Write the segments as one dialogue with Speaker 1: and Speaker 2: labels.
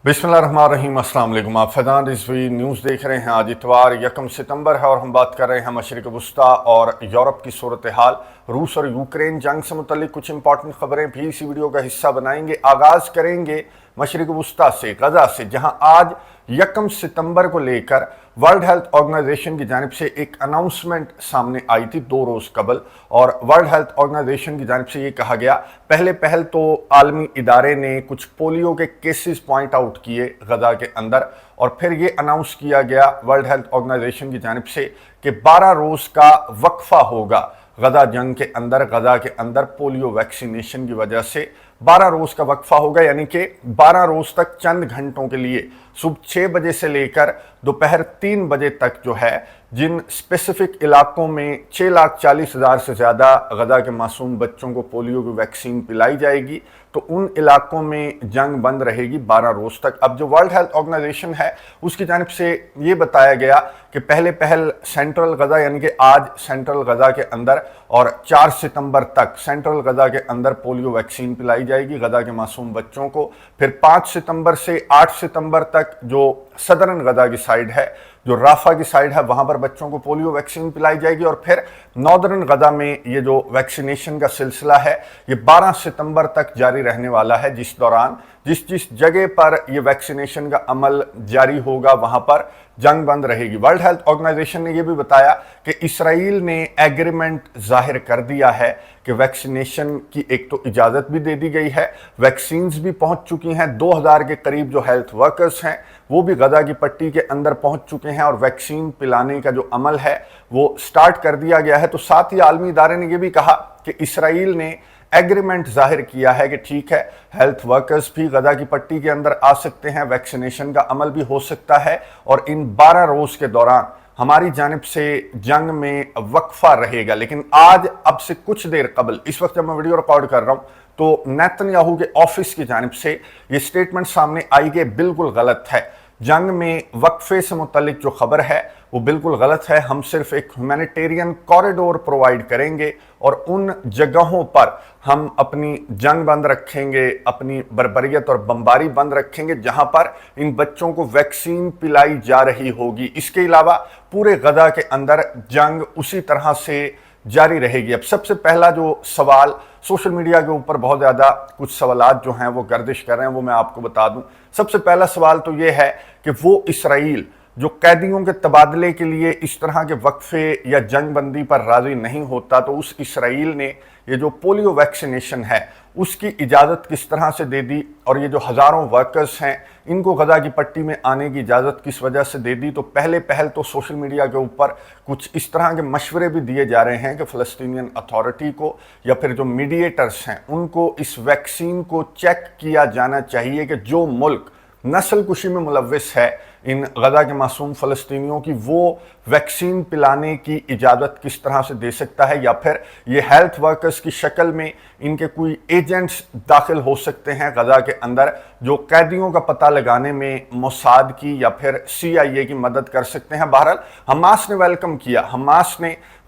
Speaker 1: बिस्मिल्लाहिर्रहमानिर्रहीम। अस्सलाम वालेकुम। आप फैज़ान रिजवी न्यूज़ देख रहे हैं। आज इतवार 1 सितंबर है और हम बात कर रहे हैं मशरिक़ वस्ता और यूरोप की सूरत हाल। रूस और यूक्रेन जंग से मुतल्लिक कुछ इंपॉर्टेंट खबरें भी इसी वीडियो का हिस्सा बनाएंगे। आगाज़ करेंगे मशरिक़ वस्ता से, गज़ा से, जहाँ आज 1 सितंबर को लेकर वर्ल्ड हेल्थ ऑर्गेनाइजेशन की जानिब से एक अनाउंसमेंट सामने आई थी 2 रोज़ कबल। और वर्ल्ड हेल्थ ऑर्गेनाइजेशन की जानिब से ये कहा गया, पहल तो आलमी इदारे ने कुछ पोलियो के केसेस पॉइंट आउट किए गज़ा के अंदर, और फिर ये अनाउंस किया गया वर्ल्ड हेल्थ ऑर्गेनाइजेशन की जानिब से कि 12 रोज़ का वक्फा होगा गज़ा जंग के अंदर। गज़ा के अंदर पोलियो वैक्सीनेशन की वजह से 12 रोज़ का वक्फा होगा, यानी कि 12 रोज़ तक चंद घंटों के लिए सुबह 6 बजे से लेकर दोपहर 3 बजे तक जो है, जिन स्पेसिफिक इलाकों में 6,40,000 से ज़्यादा गज़ा के मासूम बच्चों को पोलियो की वैक्सीन पिलाई जाएगी, तो उन इलाकों में जंग बंद रहेगी 12 रोज़ तक। अब जो वर्ल्ड हेल्थ ऑर्गेनाइजेशन है उसकी जानिब से ये बताया गया कि पहल सेंट्रल गज़ा, यानी कि आज सेंट्रल गज़ा के अंदर और 4 सितंबर तक सेंट्रल गज़ा के अंदर पोलियो वैक्सीन पिलाई जाएगी गज़ा के मासूम बच्चों को। फिर 5 सितंबर से 8 सितंबर तक जो सदरन गज़ा की साइड है, जो राफा की साइड है, वहां पर बच्चों को पोलियो वैक्सीन पिलाई जाएगी। और फिर नॉर्दर्न गज़ा में ये जो वैक्सीनेशन का सिलसिला है ये 12 सितंबर तक जारी रहने वाला है, जिस दौरान जिस जगह पर ये वैक्सीनेशन का अमल जारी होगा वहां पर जंग बंद रहेगी। वर्ल्ड हेल्थ ऑर्गेनाइजेशन ने यह भी बताया कि इसराइल ने एग्रीमेंट जाहिर कर दिया है कि वैक्सीनेशन की एक तो इजाज़त भी दे दी गई है, वैक्सीन्स भी पहुंच चुकी हैं। 2000 के करीब जो हेल्थ वर्कर्स हैं वो भी गज़ा की पट्टी के अंदर पहुंच चुके हैं और वैक्सीन पिलाने का जो अमल है वो स्टार्ट कर दिया गया है। तो साथ ही आलमी इदारे ने यह भी कहा कि इसराइल ने एग्रीमेंट जाहिर किया है कि ठीक है, हेल्थ वर्कर्स भी गज़ा की पट्टी के अंदर आ सकते हैं, वैक्सीनेशन का अमल भी हो सकता है, और इन 12 रोज़ के दौरान हमारी जानिब से जंग में वक्फा रहेगा। लेकिन आज अब से कुछ देर कबल, इस वक्त जब मैं वीडियो रिकॉर्ड कर रहा हूं, तो नेतन्याहू के ऑफिस की जानिब से ये स्टेटमेंट सामने आई कि बिल्कुल गलत है, जंग में वक्फे से मुतल्लिक जो खबर है वो बिल्कुल गलत है। हम सिर्फ एक ह्यूमैनिटेरियन कॉरिडोर प्रोवाइड करेंगे और उन जगहों पर हम अपनी जंग बंद रखेंगे, अपनी बर्बरियत और बमबारी बंद रखेंगे जहां पर इन बच्चों को वैक्सीन पिलाई जा रही होगी। इसके अलावा पूरे गज़ा के अंदर जंग उसी तरह से जारी रहेगी। अब सबसे पहला जो सवाल सोशल मीडिया के ऊपर बहुत ज़्यादा कुछ सवालात जो हैं वो गर्दिश कर रहे हैं, वो मैं आपको बता दूं। सबसे पहला सवाल तो ये है कि वो इसराइल जो कैदियों के तबादले के लिए इस तरह के वक्फे या जंग बंदी पर राजी नहीं होता, तो उस इसराइल ने ये जो पोलियो वैक्सीनेशन है उसकी इजाज़त किस तरह से दे दी, और ये जो हज़ारों वर्कर्स हैं इनको गज़ा की पट्टी में आने की इजाज़त किस वजह से दे दी। तो पहल तो सोशल मीडिया के ऊपर कुछ इस तरह के मशवरे भी दिए जा रहे हैं कि फ़लस्तीनियन अथॉरिटी को या फिर जो मीडिएटर्स हैं उनको इस वैक्सीन को चेक किया जाना चाहिए कि जो मुल्क नस्ल कुशी में मुलव्विस है इन गज़ा के मासूम फ़लस्तीनियों की, वो वैक्सीन पिलाने की इजाज़त किस तरह से दे सकता है, या फिर ये हेल्थ वर्कर्स की शक्ल में इनके कोई एजेंट्स दाखिल हो सकते हैं गज़ा के अंदर जो कैदियों का पता लगाने में मोसाद की या फिर CIA की मदद कर सकते हैं। बहरहाल हमास ने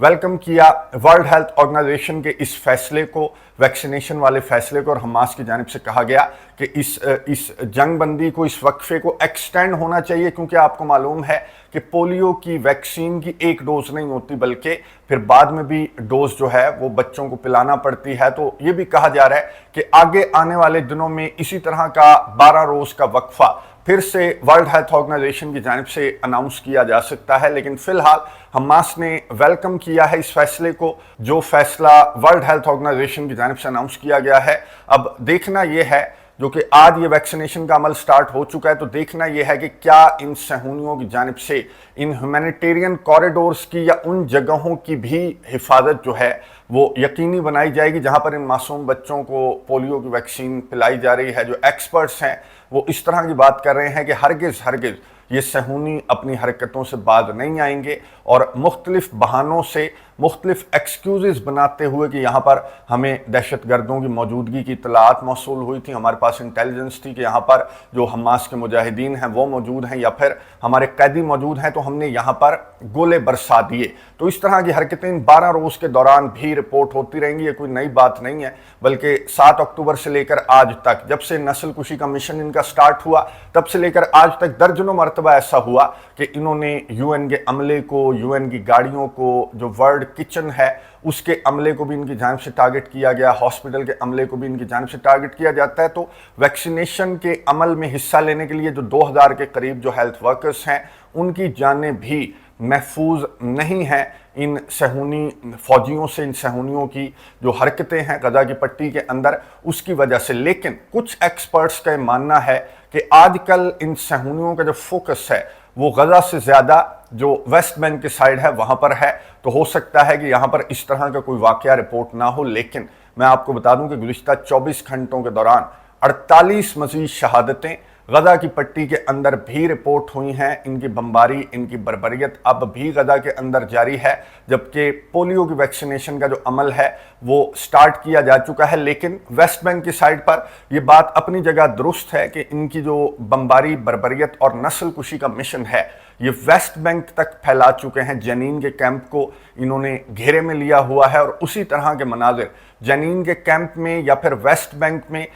Speaker 1: वेलकम किया वर्ल्ड हेल्थ ऑर्गेनाइजेशन के इस फैसले को, वैक्सीनेशन वाले फैसले को, और हमास की जानिब से कहा गया कि इस जंग बंदी को, इस वक्फे को एक्सटेंड होना चाहिए, क्योंकि आपको मालूम है कि पोलियो की वैक्सीन की एक डोज नहीं होती बल्कि फिर बाद में भी डोज जो है वो बच्चों को पिलाना पड़ती है। तो ये भी कहा जा रहा है कि आगे आने वाले दिनों में इसी तरह का 12 रोज का वक्फा फिर से वर्ल्ड हेल्थ ऑर्गेनाइजेशन की जानिब से अनाउंस किया जा सकता है। लेकिन फिलहाल हमास ने वेलकम किया है इस फैसले को, जो फैसला वर्ल्ड हेल्थ ऑर्गेनाइजेशन की जानिब से अनाउंस किया गया है। अब देखना यह है, जो कि आज ये वैक्सीनेशन का अमल स्टार्ट हो चुका है, तो देखना यह है कि क्या इन सहूनियों की जानिब से इन ह्यूमैनिटेरियन कॉरिडोर्स की या उन जगहों की भी हिफाजत जो है वो यकीनी बनाई जाएगी जहां पर इन मासूम बच्चों को पोलियो की वैक्सीन पिलाई जा रही है। जो एक्सपर्ट्स हैं वो इस तरह की बात कर रहे हैं कि हरगिज़ ये सहूनी अपनी हरकतों से बाज नहीं आएंगे और मुख्तलिफ बहानों से मुख्तलिफ एक्सक्यूज़ बनाते हुए कि यहाँ पर हमें दहशतगर्दों की मौजूदगी की इत्तलात मौसूल हुई थी, हमारे पास इंटेलिजेंस थी कि यहाँ पर जो हमास के मुजाहिदीन हैं वो मौजूद हैं या फिर हमारे कैदी मौजूद हैं, तो हमने यहाँ पर गोले बरसा दिए। तो इस तरह की हरकतें इन 12 रोज़ के दौरान भी रिपोर्ट होती रहेंगी। ये कोई नई बात नहीं है, बल्कि 7 अक्टूबर से लेकर आज तक, जब से नस्ल कुशी का मिशन इनका स्टार्ट हुआ तब से लेकर आज तक दर्जनों मरतबा ऐसा हुआ कि इन्होंने यूएन के अमले को, यूएन की गाड़ियों को, जो वर्ल्ड किचन है उसके अमले को भी इनकी जानिब से टारगेट किया गया, हॉस्पिटल के अमले को भी इनकी जानिब से टारगेट किया जाता है। तो वैक्सीनेशन के अमल में हिस्सा लेने के लिए जो 2000 के करीब जो हेल्थ वर्कर्स हैं उनकी जानें भी महफूज नहीं हैं इन सहूनी फौजियों से, इन सहूनियों की जो हरकतें हैं गजा की पट्टी के अंदर उसकी वजह से। लेकिन कुछ एक्सपर्ट्स का मानना है कि आजकल इन सहूनियों का जो फोकस है वो गजा से ज़्यादा जो वेस्ट बैंक की साइड है वहाँ पर है। तो हो सकता है कि यहाँ पर इस तरह का कोई वाक़या रिपोर्ट ना हो, लेकिन मैं आपको बता दूं कि गुज़िश्ता 24 घंटों के दौरान 48 मज़ीद शहादतें गजा की पट्टी के अंदर भी रिपोर्ट हुई हैं। इनकी बमबारी, इनकी बर्बरियत अब भी गजा के अंदर जारी है, जबकि पोलियो की वैक्सीनेशन का जो अमल है वो स्टार्ट किया जा चुका है। लेकिन वेस्ट बैंक की साइड पर यह बात अपनी जगह दुरुस्त है कि इनकी जो बमबारी, बर्बरियत और नस्ल कुशी का मिशन है ये वेस्ट बैंक तक फैला चुके हैं। जनीन के कैंप को इन्होंने घेरे में लिया हुआ है और उसी तरह के मनाजिर जनीन के कैंप में या फिर वेस्ट बैंक में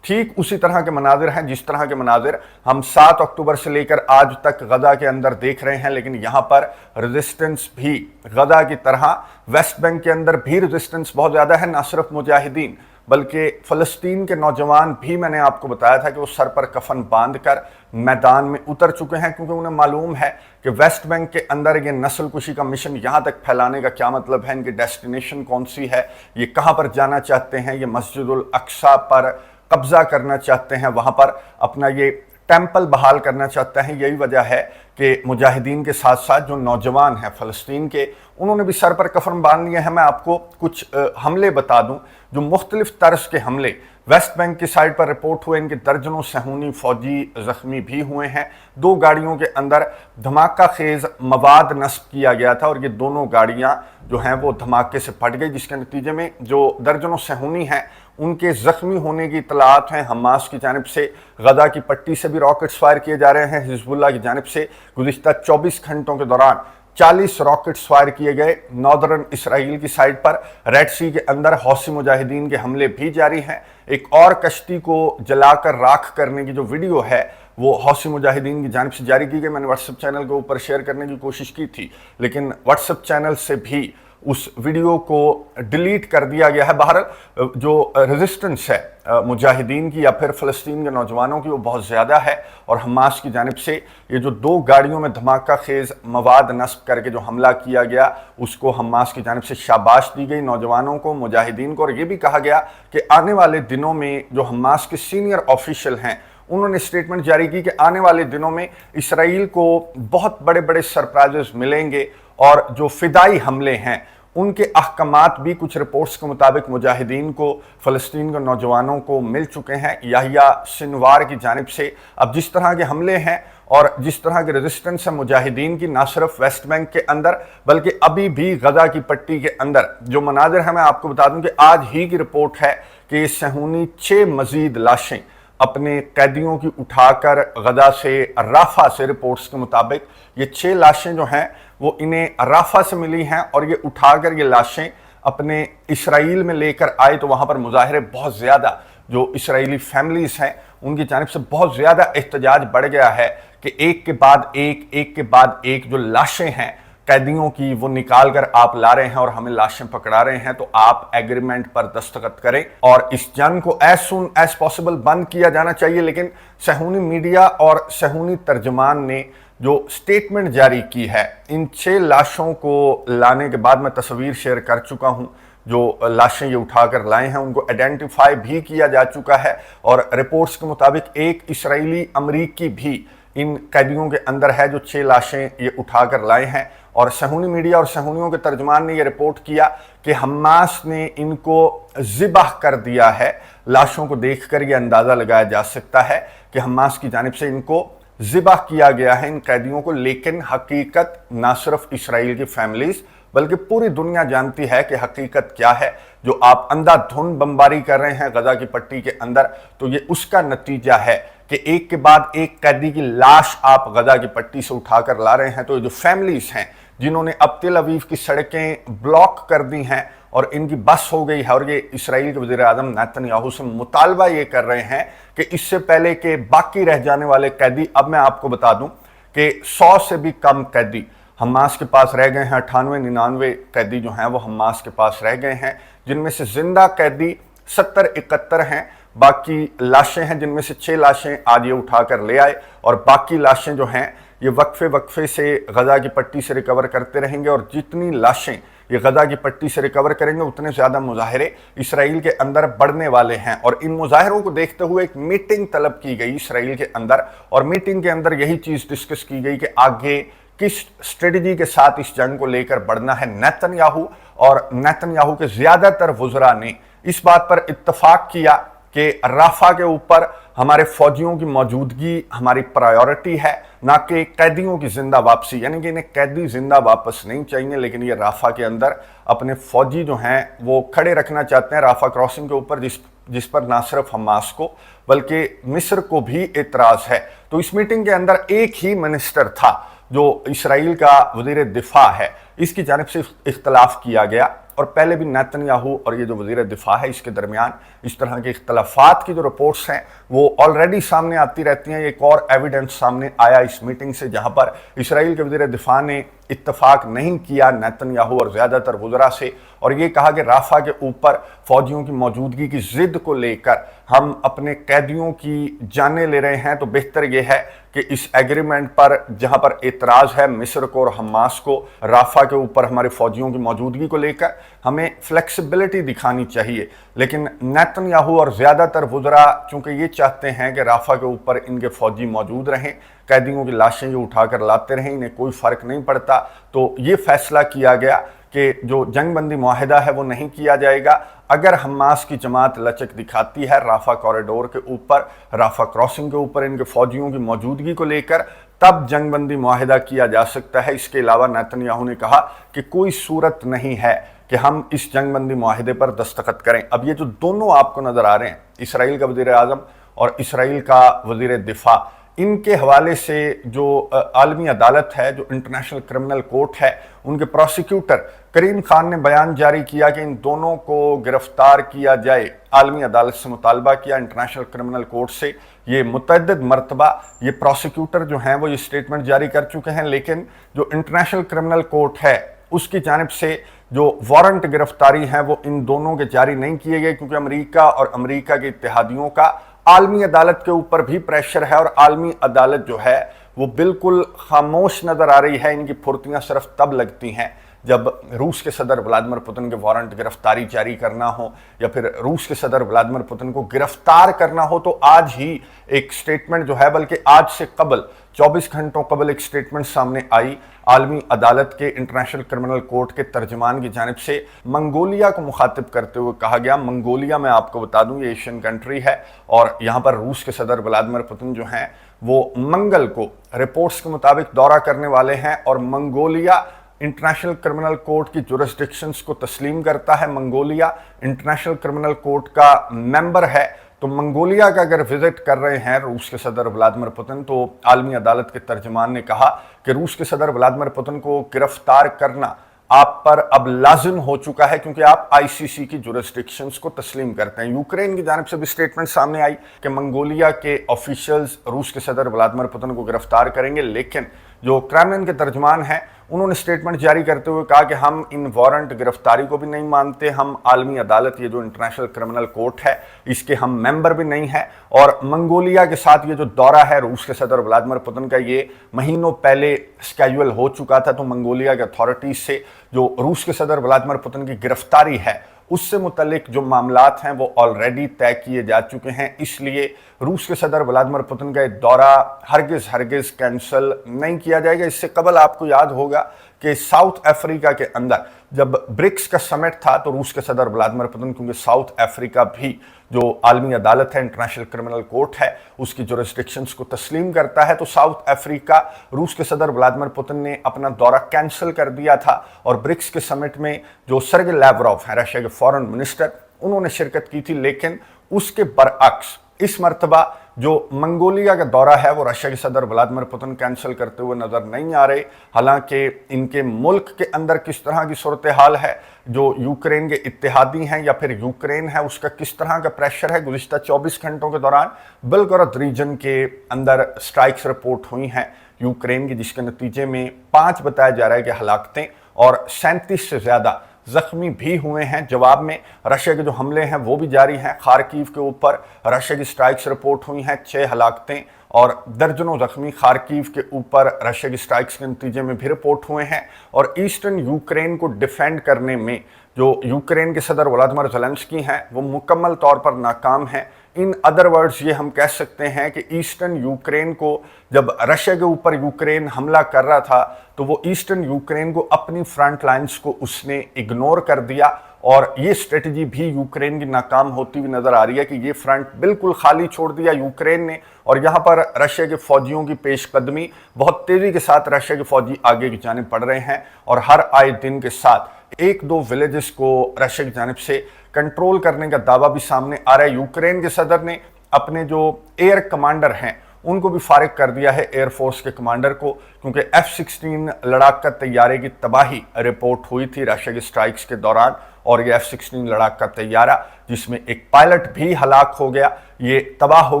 Speaker 1: ठीक उसी तरह के मनाजिर हैं जिस तरह के मनाजिर हम 7 अक्टूबर से लेकर आज तक गजा के अंदर देख रहे हैं। लेकिन यहाँ पर रेजिस्टेंस भी गजा की तरह वेस्ट बैंक के अंदर भी रेजिस्टेंस बहुत ज़्यादा है। न सिर्फ मुजाहिदीन बल्कि फ़लस्तीन के नौजवान भी, मैंने आपको बताया था कि वो सर पर कफन बांधकर मैदान में उतर चुके हैं, क्योंकि उन्हें मालूम है कि वेस्ट बैंक के अंदर ये नस्ल कुशी का मिशन यहाँ तक फैलाने का क्या मतलब है, इनकी डेस्टिनेशन कौन सी है, ये कहाँ पर जाना चाहते हैं, ये मस्जिदुल अक्सा पर कब्जा करना चाहते हैं, वहाँ पर अपना ये टेंपल बहाल करना चाहते हैं। यही वजह है कि मुजाहिदीन के साथ साथ जो नौजवान हैं फ़लस्तीन के, उन्होंने भी सर पर कफन बांध लिए हैं। मैं आपको कुछ हमले बता दूं जो मुख्तलिफ तर्ज के हमले वेस्ट बैंक की साइड पर रिपोर्ट हुए। इनके दर्जनों सहूनी फौजी ज़ख्मी भी हुए हैं। 2 गाड़ियों के अंदर धमाका खेज मवाद नस्ब किया गया था और ये दोनों गाड़ियां जो हैं वो धमाके से फट गई, जिसके नतीजे में जो दर्जनों सहूनी हैं उनके ज़ख्मी होने की इतलात हैं। हमास की जानिब से गजा की पट्टी से भी रॉकेट्स फायर किए जा रहे हैं। हिजबुल्लाह की जानिब से गुज़िश्ता 24 घंटों के दौरान 40 रॉकेट्स फायर किए गए। नॉर्दर्न इसराइल की साइड पर रेड सी के अंदर हौसी मुजाहिदीन के हमले भी जारी हैं। एक और कश्ती को जलाकर राख करने की जो वीडियो है वो हौसी मुजाहिदीन की जानिब से जारी की गई। मैंने व्हाट्सएप चैनल के ऊपर शेयर करने की कोशिश की थी, लेकिन व्हाट्सएप चैनल से भी उस वीडियो को डिलीट कर दिया गया है। बहरहाल जो रेजिस्टेंस है मुजाहिदीन की या फिर फ़लस्तीन के नौजवानों की वो बहुत ज़्यादा है और हमास की जानिब से ये जो 2 गाड़ियों में धमाका खेज मवाद नस्ब करके जो हमला किया गया उसको हमास की जानिब से शाबाश दी गई नौजवानों को, मुजाहिदीन को। और ये भी कहा गया कि आने वाले दिनों में जो हमास के सीनियर ऑफिशियल हैं उन्होंने स्टेटमेंट जारी की कि आने वाले दिनों में इसराइल को बहुत बड़े बड़े सरप्राइजेस मिलेंगे और जो फिदाई हमले हैं उनके अहकामात भी कुछ रिपोर्ट्स के मुताबिक मुजाहिदीन को, फ़लस्तीन के नौजवानों को मिल चुके हैं याहिया सिनवार की जानिब से। अब जिस तरह के हमले हैं और जिस तरह के रेजिस्टेंस है मुजाहिदीन की, ना सिर्फ वेस्ट बैंक के अंदर बल्कि अभी भी गजा की पट्टी के अंदर जो मनाजिर है, मैं आपको बता दूं कि आज ही की रिपोर्ट है कि सहूनी 6 मजीद लाशें अपने कैदियों की उठाकर गजा से, राफा से, रिपोर्ट्स के मुताबिक ये 6 लाशें जो हैं वो इन्हें राफा से मिली हैं और ये उठाकर ये लाशें अपने इसराइल में लेकर आए। तो वहाँ पर मुजाहिरे बहुत ज़्यादा, जो इसराइली फैमिलीज़ हैं उनकी जानिब से बहुत ज़्यादा एहतजाज बढ़ गया है कि एक के बाद एक जो लाशें हैं कैदियों की वो निकाल कर आप ला रहे हैं और हमें लाशें पकड़ा रहे हैं, तो आप एग्रीमेंट पर दस्तखत करें और इस जंग को एज सुन एज पॉसिबल बंद किया जाना चाहिए। लेकिन सहूनी मीडिया और सहूनी तर्जमान ने जो स्टेटमेंट जारी की है, इन 6 लाशों को लाने के बाद मैं तस्वीर शेयर कर चुका हूं, जो लाशें ये उठाकर लाए हैं उनको आइडेंटिफाई भी किया जा चुका है और रिपोर्ट्स के मुताबिक एक इसराइली अमरीकी भी इन कैदियों के अंदर है जो 6 लाशें ये उठाकर लाए हैं। और सहूनी मीडिया और सहूनियों के तर्जमान ने यह रिपोर्ट किया कि हमास ने इनको ज़िबाह कर दिया है। लाशों को देखकर यह अंदाज़ा लगाया जा सकता है कि हमास की जानिब से इनको ज़िबा किया गया है इन कैदियों को। लेकिन हकीकत ना सिर्फ इसराइल की फैमिलीज बल्कि पूरी दुनिया जानती है कि हकीकत क्या है। जो आप अंधाधुंध बमबारी कर रहे हैं गजा की पट्टी के अंदर, तो ये उसका नतीजा है कि एक के बाद एक कैदी की लाश आप गजा की पट्टी से उठाकर ला रहे हैं। तो ये जो फैमिलीज हैं जिन्होंने अब तेल अवीव की सड़कें ब्लॉक कर दी हैं और इनकी बस हो गई है, और ये इसराइल के वज़ीर आज़म नेतन्याहू से मुतालबा ये कर रहे हैं कि इससे पहले के बाकी रह जाने वाले कैदी, अब मैं आपको बता दूं कि 100 से भी कम कैदी हमास के पास रह गए हैं। 98-99 कैदी जो हैं वो हमास के पास रह गए हैं, जिनमें से जिंदा कैदी 70-71 हैं। बाकी लाशें हैं जिनमें से 6 लाशें आज ये उठाकर ले आए, और बाकी लाशें जो हैं ये वक्फे से गजा की पट्टी से रिकवर करते रहेंगे। और जितनी लाशें ये गजा की पट्टी से रिकवर करेंगे उतने ज़्यादा मुजाहरे इसराइल के अंदर बढ़ने वाले हैं। और इन मुजाहरों को देखते हुए एक मीटिंग तलब की गई इसराइल के अंदर, और मीटिंग के अंदर यही चीज़ डिस्कस की गई कि आगे किस स्ट्रेटजी के साथ इस जंग को लेकर बढ़ना है। नेतन्याहू और नेतन्याहू के ज़्यादातर वज़रा ने इस बात पर इत्तफाक किया कि राफा के ऊपर हमारे फौजियों की मौजूदगी हमारी प्रायोरिटी है, ना कि कैदियों की जिंदा वापसी। यानी कि इन्हें कैदी जिंदा वापस नहीं चाहिए, लेकिन ये राफा के अंदर अपने फौजी जो हैं वो खड़े रखना चाहते हैं राफा क्रॉसिंग के ऊपर, जिस पर ना सिर्फ हमास को बल्कि मिस्र को भी एतराज़ है। तो इस मीटिंग के अंदर एक ही मिनिस्टर था जो इसराइल का वज़ीर दिफा है, इसकी जानिब से इख्तलाफ किया गया। और पहले भी नेतन्याहू और ये जो वज़ीर दिफा है इसके दरमियान इस तरह के इख्तलाफात की जो रिपोर्ट्स हैं वो ऑलरेडी सामने आती रहती हैं। एक और एविडेंस सामने आया इस मीटिंग से, जहां पर इसराइल के वज़ीर दिफा ने इत्तफाक नहीं किया नेतन्याहू और ज़्यादातर वज़रा से, और ये कहा कि राफा के ऊपर फौजियों की मौजूदगी की ज़िद को लेकर हम अपने कैदियों की जानें ले रहे हैं। तो बेहतर ये है कि इस एग्रीमेंट पर जहां पर एतराज़ है मिस्र को और हमास को राफा के ऊपर हमारे फौजियों की मौजूदगी को लेकर, हमें फ्लेक्सिबिलिटी दिखानी चाहिए। लेकिन नेतन्याहू और ज़्यादातर वज़रा चूँकि ये चाहते हैं कि राफा के ऊपर इनके फौजी मौजूद रहें, कैदियों की लाशें जो उठाकर लाते रहें, इन्हें कोई फ़र्क नहीं पड़ता। तो ये फैसला किया गया कि जो जंगबंदी मुआहिदा है वो नहीं किया जाएगा। अगर हमास की जमात लचक दिखाती है राफा कॉरिडोर के ऊपर, राफा क्रॉसिंग के ऊपर इनके फौजियों की मौजूदगी को लेकर, तब जंगबंदी मुआहिदा किया जा सकता है। इसके अलावा नेतन्याहू ने कहा कि कोई सूरत नहीं है कि हम इस जंगबंदी मुआहिदे पर दस्तखत करें। अब ये जो दोनों आपको नज़र आ रहे हैं, इसराइल का वज़ीर आज़म और इसराइल का वज़ीर दिफा, इनके हवाले से जो आलमी अदालत है, जो इंटरनेशनल क्रिमिनल कोर्ट है, उनके प्रोसिक्यूटर करीम खान ने बयान जारी किया कि इन दोनों को गिरफ्तार किया जाए। आलमी अदालत से मुतालबा किया इंटरनेशनल क्रिमिनल कोर्ट से। ये मुतअद्दिद मरतबा ये प्रोसिक्यूटर जो हैं वो ये स्टेटमेंट जारी कर चुके हैं, लेकिन जो इंटरनेशनल क्रिमिनल कोर्ट है उसकी जानिब से जो वारंट गिरफ्तारी हैं वो इन दोनों के जारी नहीं किए गए, क्योंकि अमेरिका और अमेरिका के इत्तेहादियों का आलमी अदालत के ऊपर भी प्रेशर है, और आलमी अदालत जो है वो बिल्कुल खामोश नज़र आ रही है। इनकी फुर्तियाँ सिर्फ तब लगती हैं जब रूस के सदर व्लादिमीर पुतिन के वारंट गिरफ्तारी जारी करना हो, या फिर रूस के सदर व्लादिमीर पुतिन को गिरफ्तार करना हो। तो आज ही एक स्टेटमेंट जो है, बल्कि आज से कबल 24 घंटों कबल एक स्टेटमेंट सामने आई आलमी अदालत के इंटरनेशनल क्रिमिनल कोर्ट के तर्जमान की जानिब से। मंगोलिया को मुखातिब करते हुए कहा गया, मंगोलिया में आपको बता दूं ये एशियन कंट्री है, और यहाँ पर रूस के सदर व्लादिमीर पुतिन जो हैं वो मंगल को रिपोर्ट्स के मुताबिक दौरा करने वाले हैं, और मंगोलिया इंटरनेशनल क्रिमिनल कोर्ट की जुरिस्डिक्शंस को तस्लीम करता है। मंगोलिया इंटरनेशनल क्रिमिनल कोर्ट का मेंबर है। तो मंगोलिया का अगर विजिट कर रहे हैं रूस के सदर व्लादिमीर पुतिन, तो आलमी अदालत के तर्जमान ने कहा कि रूस के सदर व्लादिमीर पुतिन को गिरफ्तार करना आप पर अब लाजिम हो चुका है, क्योंकि आप आईसीसी की जुरिस्डिक्शंस को तस्लीम करते हैं। यूक्रेन की जानिब से भी स्टेटमेंट सामने आई कि मंगोलिया के ऑफिशियल्स रूस के सदर व्लादिमीर पुतिन को गिरफ्तार करेंगे, लेकिन जो क्रेमलिन के तर्जमान हैं उन्होंने स्टेटमेंट जारी करते हुए कहा कि हम इन वारंट गिरफ्तारी को भी नहीं मानते, हम आलमी अदालत, ये जो इंटरनेशनल क्रिमिनल कोर्ट है, इसके हम मेंबर भी नहीं हैं। और मंगोलिया के साथ ये जो दौरा है रूस के सदर व्लादिमीर पुतिन का, ये महीनों पहले स्केड्यूल हो चुका था। तो मंगोलिया के अथॉरिटीज से जो रूस के सदर व्लादिमीर पुतिन की गिरफ्तारी है उससे मुतल्लिक जो मामलात हैं वो ऑलरेडी तय किए जा चुके हैं। इसलिए रूस के सदर व्लादिमीर पुतिन का दौरा हरगिज़ कैंसिल नहीं किया जाएगा। इससे कबल आपको याद होगा कि साउथ अफ्रीका के अंदर जब ब्रिक्स का समिट था तो रूस के सदर व्लादिमीर पुतिन, क्योंकि साउथ अफ्रीका भी जो आलमी अदालत है, इंटरनेशनल क्रिमिनल कोर्ट है, उसकी जो रिस्ट्रिक्शंस को तस्लीम करता है, तो साउथ अफ्रीका रूस के सदर व्लादिमीर पुतिन ने अपना दौरा कैंसिल कर दिया था और ब्रिक्स के समिट में जो सर्गे लैवरोव हैं, रशिया के फॉरेन मिनिस्टर, उन्होंने शिरकत की थी। लेकिन उसके बरअक्स इस मर्तबा जो मंगोलिया का दौरा है वो रशिया के सदर व्लादिमीर पुतिन कैंसिल करते हुए नजर नहीं आ रहे। हालांकि इनके मुल्क के अंदर किस तरह की सूरत हाल है, जो यूक्रेन के इत्तेहादी हैं या फिर यूक्रेन है, उसका किस तरह का प्रेशर है, गुज़िश्ता 24 घंटों के दौरान बेलगोरोद रीजन के अंदर स्ट्राइक्स रिपोर्ट हुई हैं यूक्रेन की, जिसके नतीजे में 5 बताया जा रहा है कि हलाकतें और 37 से ज़्यादा जख्मी भी हुए हैं। जवाब में रशिया के जो हमले हैं वो भी जारी हैं। खार्किव के ऊपर रशिया की स्ट्राइक्स रिपोर्ट हुई हैं, 6 हलाकतें और दर्जनों जख्मी खार्किव के ऊपर रशिया की स्ट्राइक्स के नतीजे में भी रिपोर्ट हुए हैं। और ईस्टर्न यूक्रेन को डिफेंड करने में जो यूक्रेन के सदर व्लादिमीर ज़ेलेंस्की हैं वो मुकम्मल तौर पर नाकाम हैं। इन अदर वर्ड्स ये हम कह सकते हैं कि ईस्टर्न यूक्रेन को, जब रशिया के ऊपर यूक्रेन हमला कर रहा था तो वो ईस्टर्न यूक्रेन को, अपनी फ्रंट लाइंस को उसने इग्नोर कर दिया और ये स्ट्रेटजी भी यूक्रेन की नाकाम होती हुई नजर आ रही है कि ये फ्रंट बिल्कुल खाली छोड़ दिया यूक्रेन ने और यहाँ पर रशिया के फौजियों की पेशकदमी, बहुत तेजी के साथ रशिया के फौजी आगे की जानिब बढ़ रहे हैं और हर आए दिन के साथ 1-2 विलेजेस को रशिया की जानिब से कंट्रोल करने का दावा भी सामने आ रहा है। यूक्रेन के सदर ने अपने जो एयर कमांडर हैं उनको भी फारिग कर दिया है, एयरफोर्स के कमांडर को, क्योंकि F-16 लड़ाका तैयारे की तबाही रिपोर्ट हुई थी रशिया की स्ट्राइक्स के दौरान। और ये F-16 लड़ाका तैयारा, जिसमें एक पायलट भी हलाक हो गया, ये तबाह हो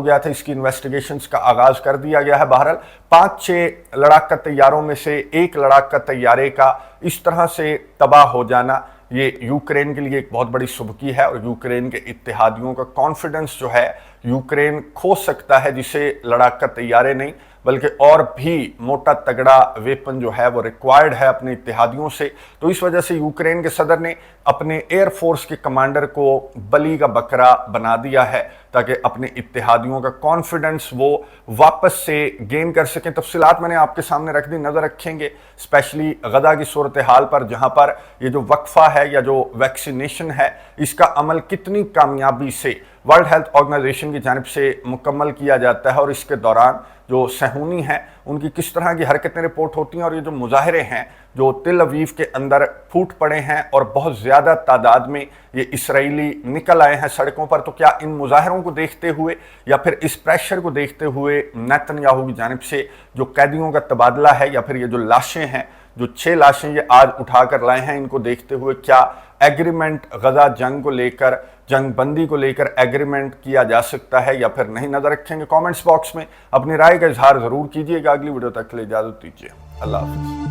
Speaker 1: गया था। इसकी इन्वेस्टिगेशंस का आगाज कर दिया गया है। बहरहाल 5-6 लड़ाका तैयारों में से एक लड़ाका तैयारे का इस तरह से तबाह हो जाना, ये यूक्रेन के लिए एक बहुत बड़ी सुबकी है और यूक्रेन के इत्तेहादियों का कॉन्फिडेंस जो है यूक्रेन खो सकता है, जिसे लड़ाका तैयारे नहीं बल्कि और भी मोटा तगड़ा वेपन जो है वो रिक्वायर्ड है अपने इत्तेहादियों से। तो इस वजह से यूक्रेन के सदर ने अपने एयरफोर्स के कमांडर को बली का बकरा बना दिया है ताकि अपने इत्तेहादियों का कॉन्फिडेंस वो वापस से गेन कर सकें। तफसीलात मैंने आपके सामने रख दी, नज़र रखेंगे स्पेशली गजा की सूरत हाल पर, जहाँ पर ये जो वक्फा है या जो वैक्सीनेशन है इसका अमल कितनी कामयाबी से वर्ल्ड हेल्थ ऑर्गेनाइजेशन की जानिब से मुकम्मल किया जाता है और इसके दौरान जो सहूनी हैं उनकी किस तरह की हरकतें रिपोर्ट होती हैं और ये जो मुजाहरे हैं जो तिल अवीव के अंदर फूट पड़े हैं और बहुत ज़्यादा तादाद में ये इसराइली निकल आए हैं सड़कों पर, तो क्या इन मुजाहरों को देखते हुए या फिर इस प्रेशर को देखते हुए नेतन्याहू की जानिब से जो कैदियों का तबादला है या फिर ये जो लाशें हैं, जो 6 लाशें ये आज उठाकर लाए हैं, इनको देखते हुए क्या एग्रीमेंट गजा जंग को लेकर, जंग बंदी को लेकर एग्रीमेंट किया जा सकता है या फिर नहीं, नजर रखेंगे। कमेंट्स बॉक्स में अपनी राय का इजहार जरूर कीजिएगा। अगली वीडियो तक के लिए इजाजत दीजिए। अल्लाह हाफिज़।